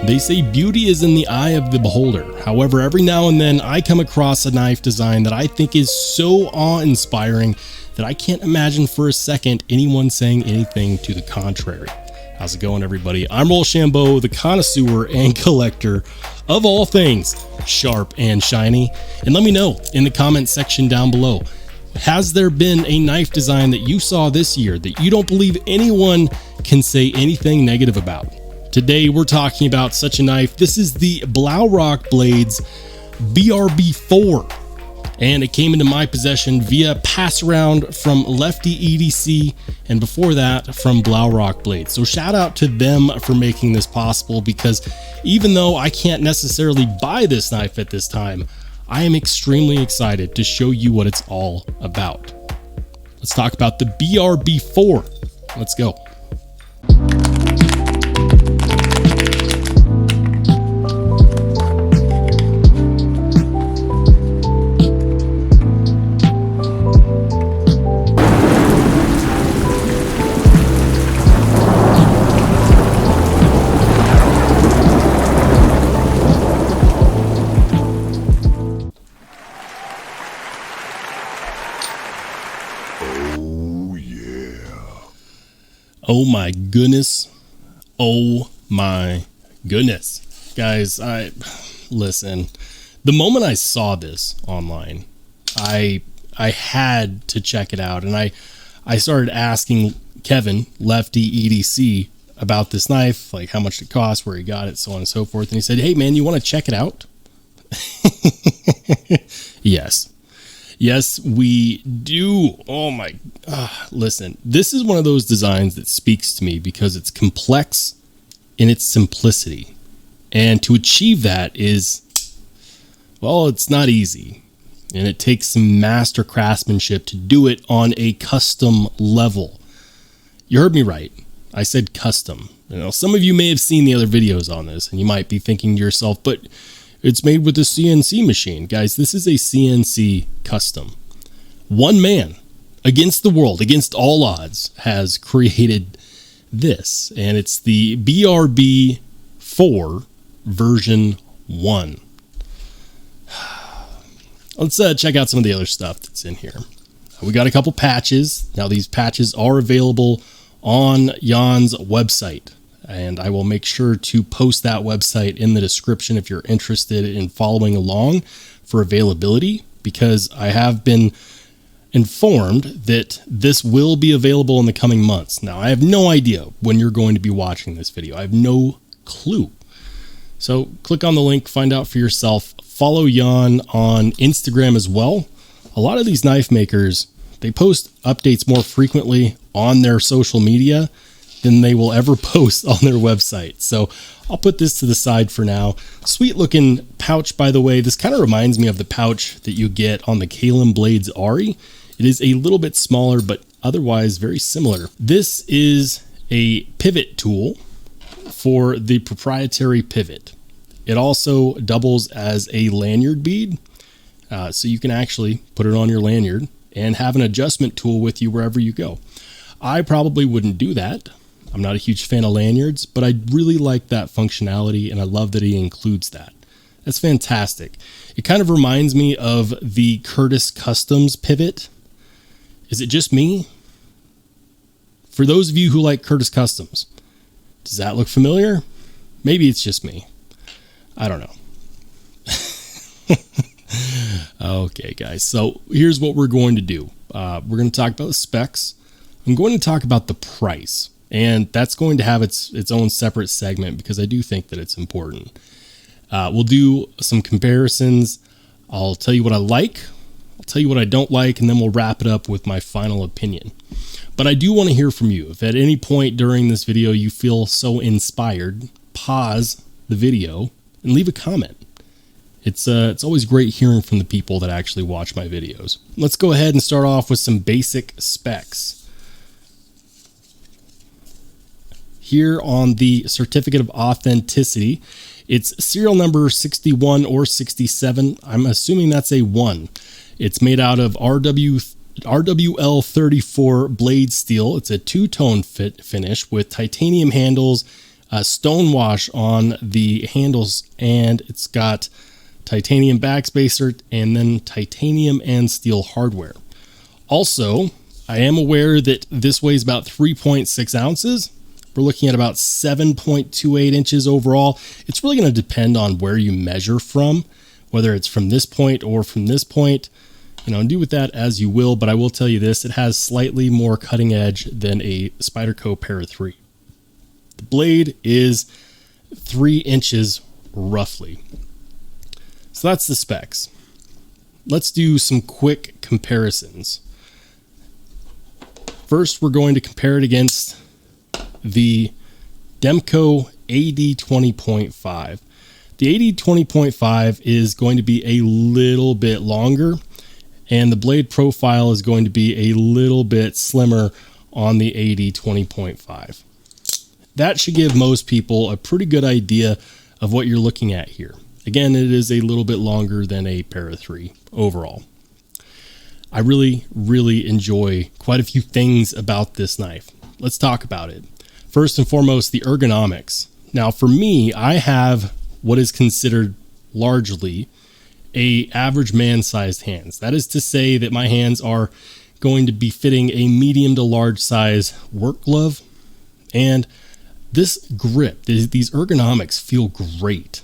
They say beauty is in the eye of the beholder. However, every now and then I come across a knife design that I think is so awe-inspiring that I can't imagine for a second anyone saying anything to the contrary. How's it going, everybody? I'm Rollshambo, the connoisseur and collector of all things sharp and shiny. And let me know in the comment section down below, has there been a knife design that you saw this year that you don't believe anyone can say anything negative about? Today we're talking about such a knife. This is the Blaurock Blades BRB4, and it came into my possession via pass around from Lefty.edc, and before that from Blaurock Blades. So shout out to them for making this possible, because even though I can't necessarily buy this knife at this time, I am extremely excited to show you what it's all about. Let's talk about the BRB4. Let's go. Oh my goodness. Oh my goodness. Guys, listen. The moment I saw this online, I had to check it out, and I started asking Kevin, Lefty.edc, about this knife, like how much it cost, where he got it, so on and so forth. And he said, "Hey man, you want to check it out?" Yes, we do. Oh my, listen, this is one of those designs that speaks to me because it's complex in its simplicity. And to achieve that is, well, it's not easy. And it takes some master craftsmanship to do it on a custom level. You heard me right. I said custom. You know, some of you may have seen the other videos on this, and you might be thinking to yourself, but it's made with a CNC machine. Guys, this is a CNC custom. One man against the world, against all odds, has created this. And it's the BRB4 version 1. Let's check out some of the other stuff that's in here. We got a couple patches. Now these patches are available on Jan's website, and I will make sure to post that website in the description if you're interested in following along for availability, because I have been informed that this will be available in the coming months. Now, I have no idea when you're going to be watching this video. I have no clue. So click on the link, find out for yourself. Follow Jan on Instagram as well. A lot of these knife makers, they post updates more frequently on their social media than they will ever post on their website. So I'll put this to the side for now. Sweet looking pouch, by the way. This kind of reminds me of the pouch that you get on the Kalem Blades Ari. It is a little bit smaller, but otherwise very similar. This is a pivot tool for the proprietary pivot. It also doubles as a lanyard bead. So you can actually put it on your lanyard and have an adjustment tool with you wherever you go. I probably wouldn't do that. I'm not a huge fan of lanyards, but I really like that functionality, and I love that he includes that. That's fantastic. It kind of reminds me of the Curtis Customs pivot. Is it just me? For those of you who like Curtis Customs, does that look familiar? Maybe it's just me. I don't know. Okay, guys. So here's what we're going to do. We're going to talk about the specs. I'm going to talk about the price. And that's going to have its own separate segment because I do think that it's important. We'll do some comparisons. I'll tell you what I like. I'll tell you what I don't like, and then we'll wrap it up with my final opinion. But I do want to hear from you. If at any point during this video you feel so inspired, pause the video and leave a comment. It's always great hearing from the people that actually watch my videos. Let's go ahead and start off with some basic specs. Here on the certificate of authenticity, it's serial number 61 or 67. I'm assuming that's a 1. It's made out of RWL34 blade steel. It's a two-tone finish with titanium handles, stonewash on the handles, and it's got titanium backspacer and then titanium and steel hardware. Also, I am aware that this weighs about 3.6 ounces. We're looking at about 7.28 inches overall. It's really going to depend on where you measure from, whether it's from this point or from this point. And do with that as you will, but I will tell you this, it has slightly more cutting edge than a Spyderco Para 3. The blade is 3 inches roughly. So that's the specs. Let's do some quick comparisons. First, we're going to compare it against the Demco AD20.5. The AD20.5 is going to be a little bit longer, and the blade profile is going to be a little bit slimmer on the AD20.5. That should give most people a pretty good idea of what you're looking at here. Again, it is a little bit longer than a Para 3 overall. I really, really enjoy quite a few things about this knife. Let's talk about it. First and foremost, the ergonomics. Now, for me, I have what is considered largely a average man-sized hands. That is to say that my hands are going to be fitting a medium to large size work glove, and this grip, these ergonomics feel great.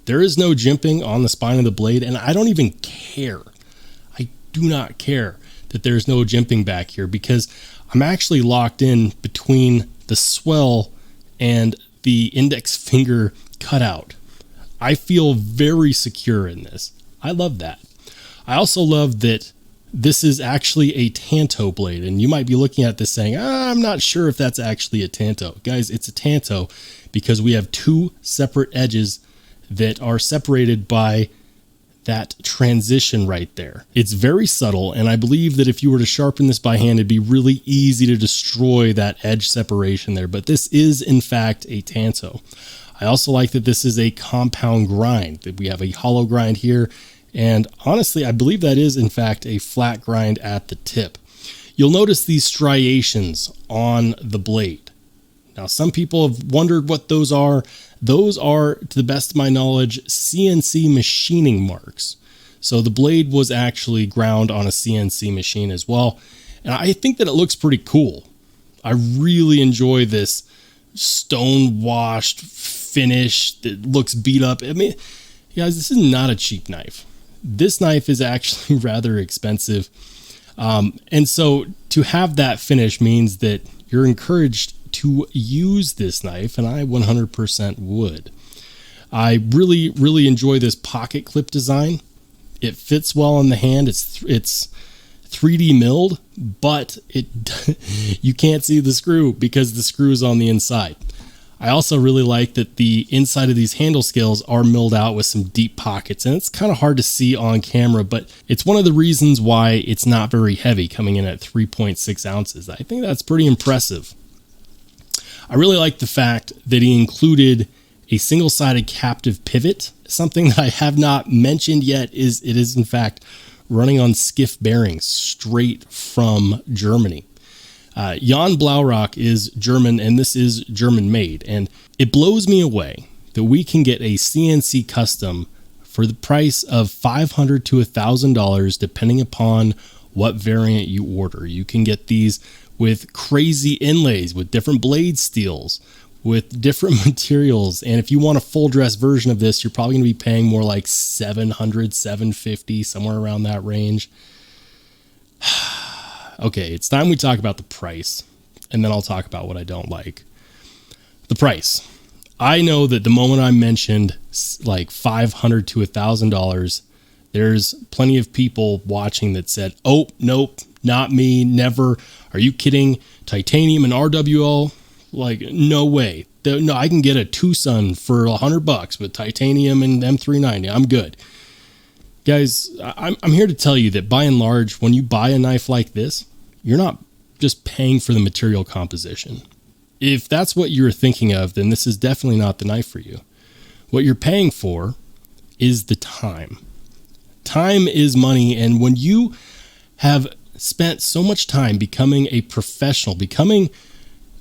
There is no jimping on the spine of the blade, and I don't even care. I do not care that there's no jimping back here, because I'm actually locked in between the swell and the index finger cutout. I feel very secure in this. I love that. I also love that this is actually a Tanto blade, and you might be looking at this saying, I'm not sure if that's actually a Tanto. Guys, it's a Tanto because we have two separate edges that are separated by that transition right there. It's very subtle, and I believe that if you were to sharpen this by hand, it'd be really easy to destroy that edge separation there, but this is in fact a Tanto. I also like that this is a compound grind, that we have a hollow grind here, and honestly, I believe that is in fact a flat grind at the tip. You'll notice these striations on the blade. Now, some people have wondered what those are. Those are, to the best of my knowledge, CNC machining marks. So the blade was actually ground on a CNC machine as well. And I think that it looks pretty cool. I really enjoy this stone washed finish that looks beat up. I mean, guys, this is not a cheap knife. This knife is actually rather expensive. And so to have that finish means that you're encouraged to use this knife, and I 100% would. I really, really enjoy this pocket clip design. It fits well in the hand. It's 3D milled, but you can't see the screw because the screw is on the inside. I also really like that the inside of these handle scales are milled out with some deep pockets, and it's kind of hard to see on camera, but it's one of the reasons why it's not very heavy, coming in at 3.6 ounces. I think that's pretty impressive. I really like the fact that he included a single-sided captive pivot. Something that I have not mentioned yet is it is in fact running on skiff bearings straight from Germany. Jan Blaurock is German, and this is German made, and it blows me away that we can get a CNC custom for the price of $500 to $1,000 depending upon what variant you order. You can get these with crazy inlays, with different blade steels, with different materials. And if you want a full dress version of this, you're probably going to be paying more like $700, $750, somewhere around that range. Okay, it's time we talk about the price, and then I'll talk about what I don't like. The price. I know that the moment I mentioned like $500 to $1,000, there's plenty of people watching that said, oh, nope, not me, never. Are you kidding? Titanium and RWL? Like, no way. No, I can get a Tucson for $100 with titanium and M390. I'm good. Guys, I'm here to tell you that by and large, when you buy a knife like this, you're not just paying for the material composition. If that's what you're thinking of, then this is definitely not the knife for you. What you're paying for is the time. Time is money, and when you have spent so much time becoming a professional, becoming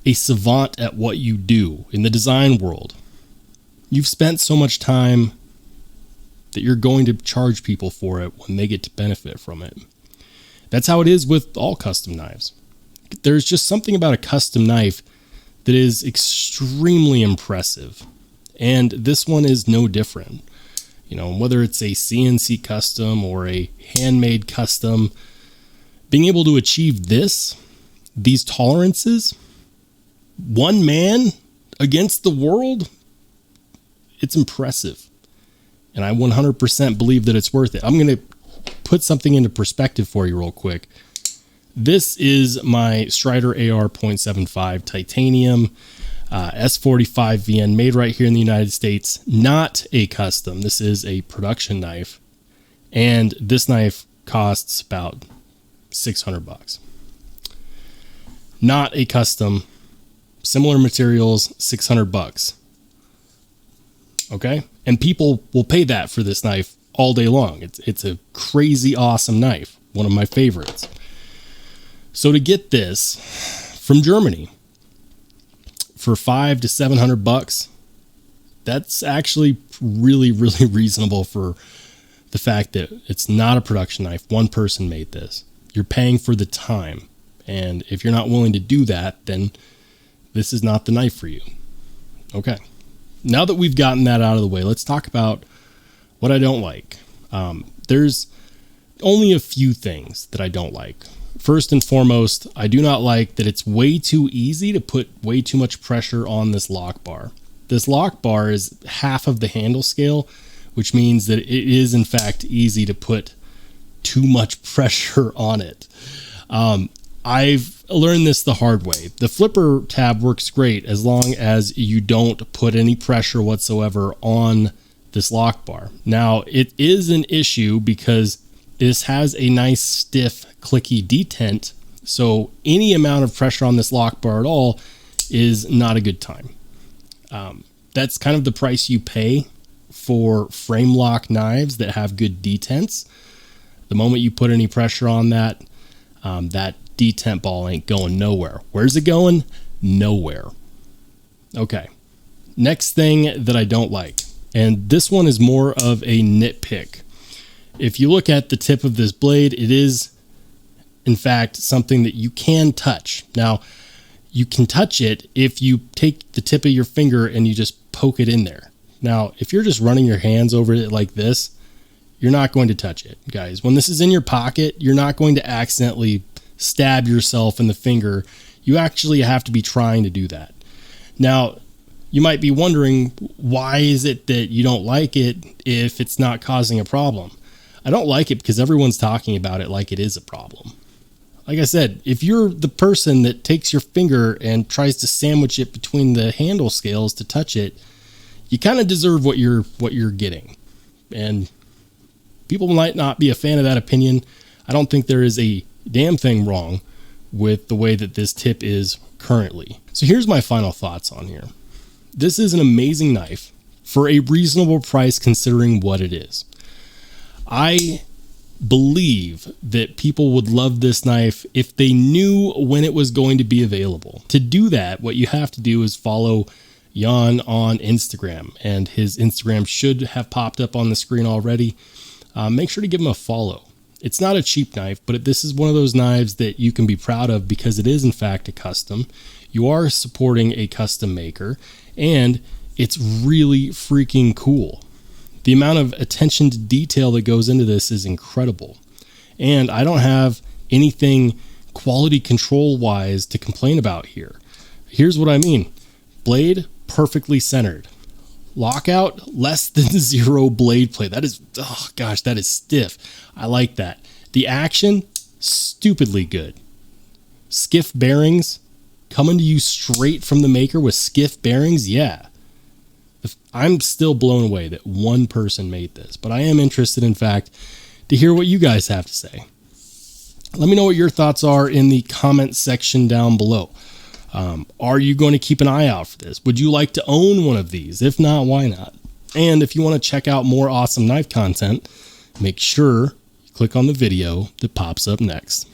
a savant at what you do in the design world, you've spent so much time that you're going to charge people for it when they get to benefit from it. That's how it is with all custom knives. There's just something about a custom knife that is extremely impressive. And this one is no different. You know, whether it's a CNC custom or a handmade custom, being able to achieve these tolerances, one man against the world, it's impressive. And I 100% believe that it's worth it. I'm going to put something into perspective for you real quick. This is my Strider AR .75 titanium S45 VN, made right here in the United States. Not a custom. This is a production knife. And this knife costs about $600. Not a custom. Similar materials, $600. Okay? And people will pay that for this knife all day long. It's a crazy awesome knife. One of my favorites. So to get this from Germany for $500 to $700, that's actually really, really reasonable for the fact that it's not a production knife. One person made this. You're paying for the time. And if you're not willing to do that, then this is not the knife for you. Okay. Now that we've gotten that out of the way, let's talk about what I don't like. There's only a few things that I don't like. First and foremost, I do not like that it's way too easy to put way too much pressure on this lock bar. This lock bar is half of the handle scale, which means that it is in fact easy to put too much pressure on it. I've learned this the hard way. The flipper tab works great as long as you don't put any pressure whatsoever on this lock bar. Now, it is an issue because this has a nice stiff clicky detent, so any amount of pressure on this lock bar at all is not a good time. That's kind of the price you pay for frame lock knives that have good detents. The moment you put any pressure on that, that detent ball ain't going nowhere. Where's it going? Nowhere. Okay. Next thing that I don't like, and this one is more of a nitpick. If you look at the tip of this blade, it is in fact something that you can touch. Now, you can touch it if you take the tip of your finger and you just poke it in there. Now, if you're just running your hands over it like this, you're not going to touch it, guys. When this is in your pocket, you're not going to accidentally stab yourself in the finger. You actually have to be trying to do that. Now, you might be wondering, why is it that you don't like it if it's not causing a problem? I don't like it because everyone's talking about it like it is a problem. Like I said, if you're the person that takes your finger and tries to sandwich it between the handle scales to touch it, you kind of deserve what you're getting. And people might not be a fan of that opinion. I don't think there is a damn thing wrong with the way that this tip is currently. So here's my final thoughts on here. This is an amazing knife for a reasonable price considering what it is. I believe that people would love this knife if they knew when it was going to be available. To do that, what you have to do is follow Jan on Instagram, and his Instagram should have popped up on the screen already. Make sure to give him a follow. It's not a cheap knife, but this is one of those knives that you can be proud of because it is in fact a custom. You are supporting a custom maker, and it's really freaking cool. The amount of attention to detail that goes into this is incredible. And I don't have anything quality control wise to complain about here. Here's what I mean. Blade perfectly centered. Lockout less than 0 blade play. That is, oh gosh, that is stiff. I like that. The action, stupidly good. Skiff bearings, coming to you straight from the maker with skiff bearings. Yeah. I'm still blown away that one person made this, but I am interested, in fact, to hear what you guys have to say. Let me know what your thoughts are in the comment section down below. Are you going to keep an eye out for this? Would you like to own one of these? If not, why not? And if you want to check out more awesome knife content, make sure you click on the video that pops up next.